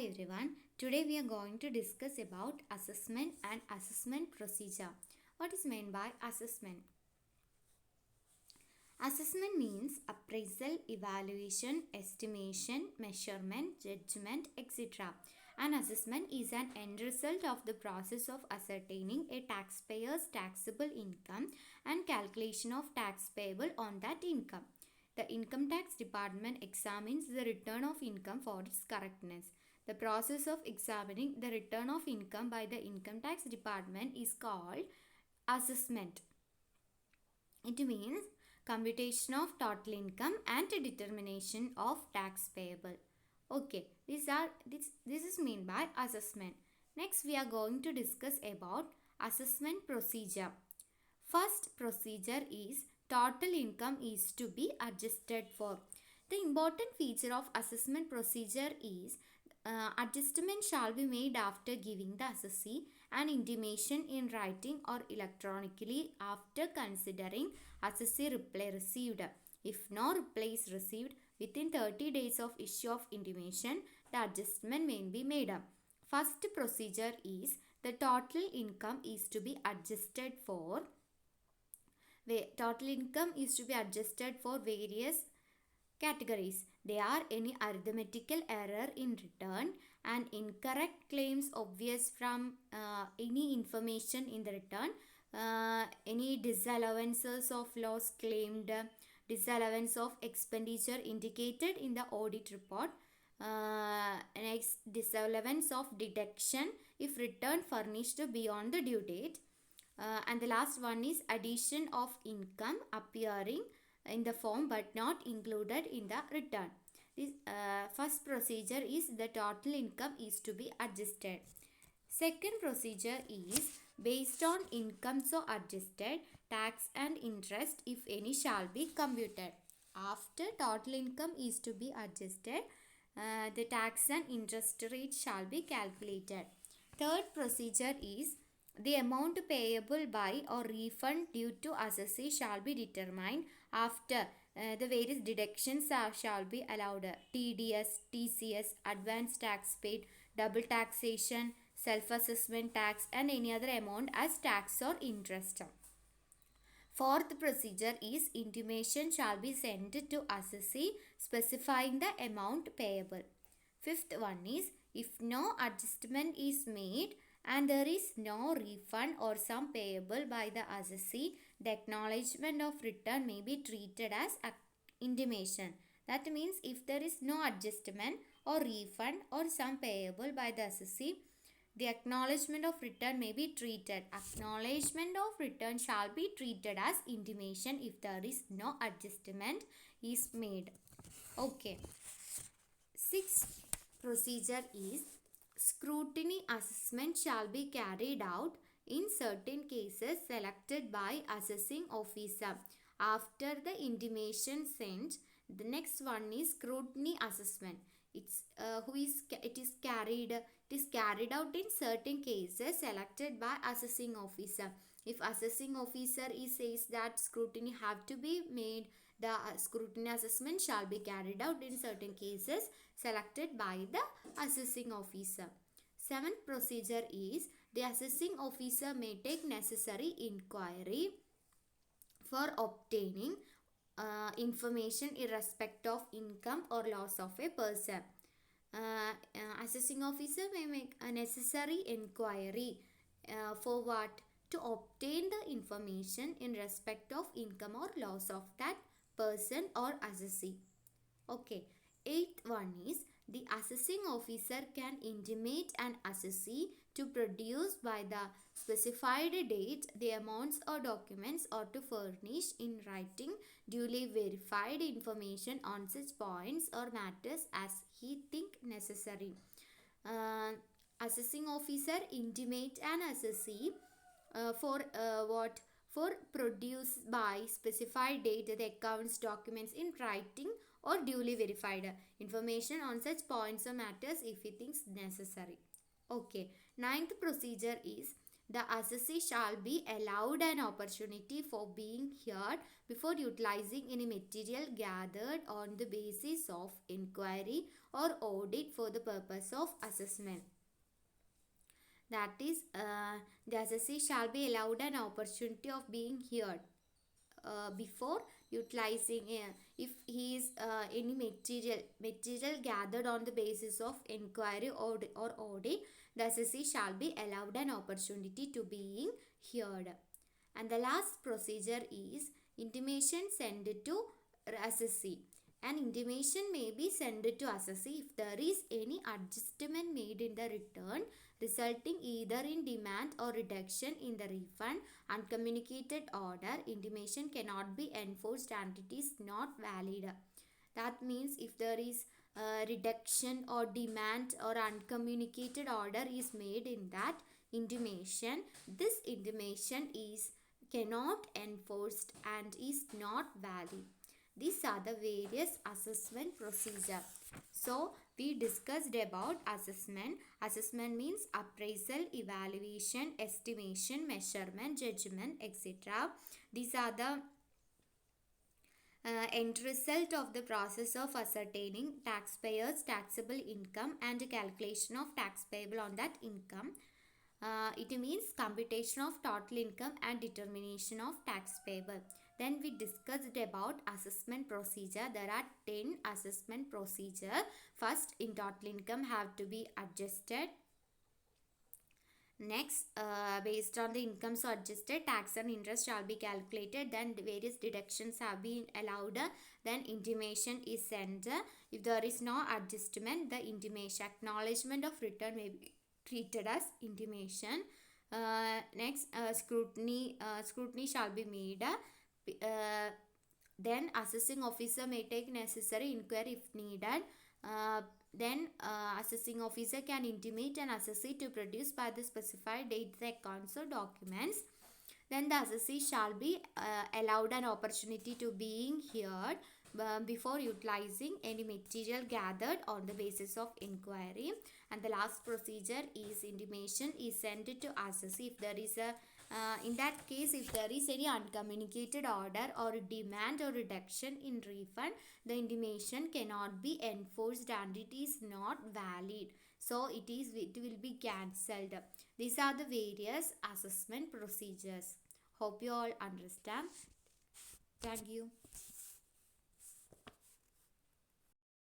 everyone. Today we are going to discuss about assessment and assessment procedure. What is meant by assessment? Assessment means appraisal, evaluation, estimation, measurement, judgment, etc. An assessment is an end result of the process of ascertaining a taxpayer's taxable income and calculation of tax payable on that income. The Income Tax Department examines the return of income for its correctness. The process of examining the return of income by the Income Tax Department is called assessment. It means computation of total income and determination of tax payable. Okay, this is meant by assessment. Next we are going to discuss about assessment procedure. First procedure is total income is to be adjusted for. The important feature of assessment procedure is adjustment shall be made after giving the assessee an intimation in writing or electronically after considering assessee reply received. If no reply is received within 30 days of issue of intimation, the adjustment may be made. First procedure is the total income is to be adjusted for. Total income is to be adjusted for various categories. There are any arithmetical error in return and incorrect claims obvious from any information in the return, any disallowances of loss claimed, disallowance of expenditure indicated in the audit report, next disallowance of deduction if return furnished beyond the due date, and the last one is addition of income appearing in the form but not included in the return. This first procedure is the total income is to be adjusted. Second procedure is based on income so adjusted, tax and interest if any shall be computed. After total income is to be adjusted, the tax and interest rate shall be calculated. Third procedure is the amount payable by or refund due to assessee shall be determined after the various deductions shall be allowed. TDS, TCS, advance tax paid, double taxation, self-assessment tax and any other amount as tax or interest. Fourth procedure is intimation shall be sent to assessee specifying the amount payable. Fifth one is if no adjustment is made and there is no refund or sum payable by the assessee, the acknowledgement of return may be treated as intimation. That means if there is no adjustment or refund or sum payable by the assessee, the acknowledgement of return may be treated. Acknowledgement of return shall be treated as intimation if there is no adjustment is made. Okay. Sixth procedure is scrutiny assessment shall be carried out in certain cases selected by assessing officer. After the intimation sent, the next one is scrutiny assessment. It is carried out in certain cases selected by assessing officer. If assessing officer says that scrutiny have to be made, the scrutiny assessment shall be carried out in certain cases selected by the assessing officer. Seventh procedure is the assessing officer may take necessary inquiry for obtaining information in respect of income or loss of a person. Assessing officer may make a necessary inquiry for what? To obtain the information in respect of income or loss of that person or assessee. Okay. Eighth one is the assessing officer can intimate an assessee to produce by the specified date the amounts or documents or to furnish in writing duly verified information on such points or matters as he think necessary. Assessing officer intimate an assessee for what? For produce by specified date the accounts documents in writing or duly verified information on such points or matters if he thinks necessary. Okay. Ninth procedure is the assessee shall be allowed an opportunity for being heard before utilizing any material gathered on the basis of inquiry or audit for the purpose of assessment. That is, the assessee shall be allowed an opportunity of being heard before utilizing if he is any material gathered on the basis of inquiry or audit, the assessee shall be allowed an opportunity to being heard. And the last procedure is intimation sent to assessee. An intimation may be sent to assessee if there is any adjustment made in the return resulting either in demand or reduction in the refund. Uncommunicated order intimation cannot be enforced and it is not valid. That means if there is reduction or demand or uncommunicated order is made in that intimation, this intimation is cannot enforced and is not valid. These are the various assessment procedure. So we discussed about assessment. Assessment means appraisal, evaluation, estimation, measurement, judgment, etc. These are the end result of the process of ascertaining taxpayers' taxable income and calculation of tax payable on that income. It means computation of total income and determination of tax payable. Then we discussed about assessment procedure. There are 10 assessment procedure. First, in total income have to be adjusted. Next, based on the income so adjusted, tax and interest shall be calculated. Then various deductions have been allowed. Then intimation is sent. If there is no adjustment, the intimation acknowledgement of return may be treated as intimation. Next, scrutiny shall be made. Then assessing officer may take necessary inquiry if needed. Then assessing officer can intimate an assessee to produce by the specified date the accounts or documents. Then the assessee shall be allowed an opportunity to being heard before utilizing any material gathered on the basis of inquiry. And the last procedure is intimation is sent to assessee. If there is a in that case, if there is any uncommunicated order or demand or reduction in refund, the intimation cannot be enforced and it is not valid. So it will be cancelled. These are the various assessment procedures. Hope you all understand. Thank you.